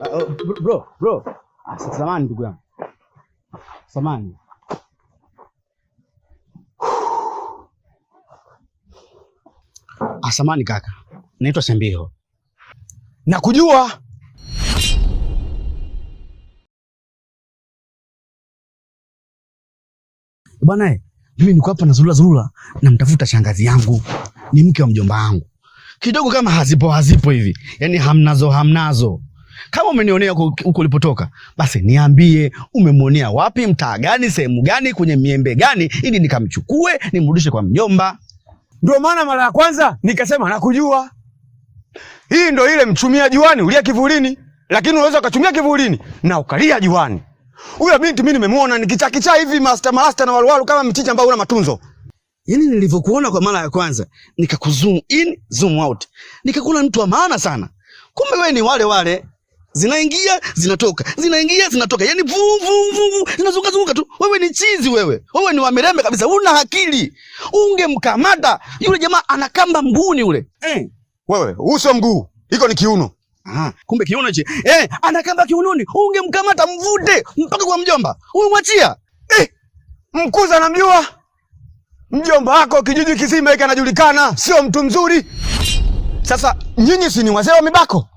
Bro. Samahani ndugu yangu. Samahani. Samahani kaka. Naitwa Sembiho. Nakujua. Bwana mimi niko hapa nazurura namtafuta shangazi yangu. Ni mke wa mjomba wangu. Kidogo kama hazipo hivi. Yaani hamnazo. Kama umenionea huko ulipotoka, basi niambie umemuonea wapi, mtaa gani, sehemu gani, kwenye miembe gani, ili nikamchukue nimrudishe kwa mjomba. Ndio maana mara ya kwanza nikasema nakujua. Hii ndio ile mchumia juani ulia kivulini, lakini unaweza ukachumia kivulini na ukalia juani. Huyo binti mimi nimemuona nikichakicha hivi master na walwalu kama mchicha ambao una matunzo. Yaani nilivyokuona kwa mara ya kwanza, nikakuzoom in, zoom out. Nikakuona mtu wa maana sana. Kumbe wewe ni wale zinaingia zinatoka. Yaani vu zinazunguka tu. Wewe ni chizi wewe. Wewe ni wamerembe kabisa. Una akili. Ungemkamata yule jamaa anakamba mguuni ule. Wewe, uso mguu. Iko ni kiuno. Kumbe kiuno hichi. Anakamba kiunoni. Ungemkamata mvute mpaka kwa mjomba. Umwachia. Mkuza anamjua. Mjomba wako kijiji kizima hiki anajulikana, sio mtu mzuri. Sasa nyinyi si ni wazee wa mibako?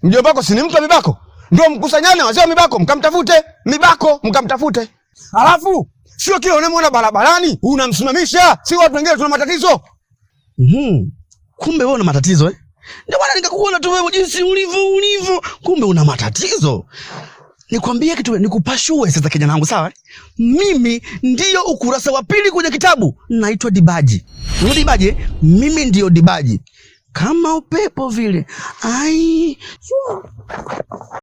Mjomba wako si ni mtu wa mibako? Ndio mkusanyane wazee wa mibako, mkamtafute. Alafu sio kile unamwona barabarani unamsimamisha, si watu wengine tuna matatizo. Kumbe wewe una matatizo Ndio maana nikakuona tu wewe jinsi ulivyo. Kumbe una matatizo. Nikwambie kitu, nikupashue sasa kijana wangu, sawa? Mimi ndio ukurasa wa pili kwenye kitabu. Naitwa Dibaji. Wewe Dibaji? Mimi ndio Dibaji. Kama upepo vile.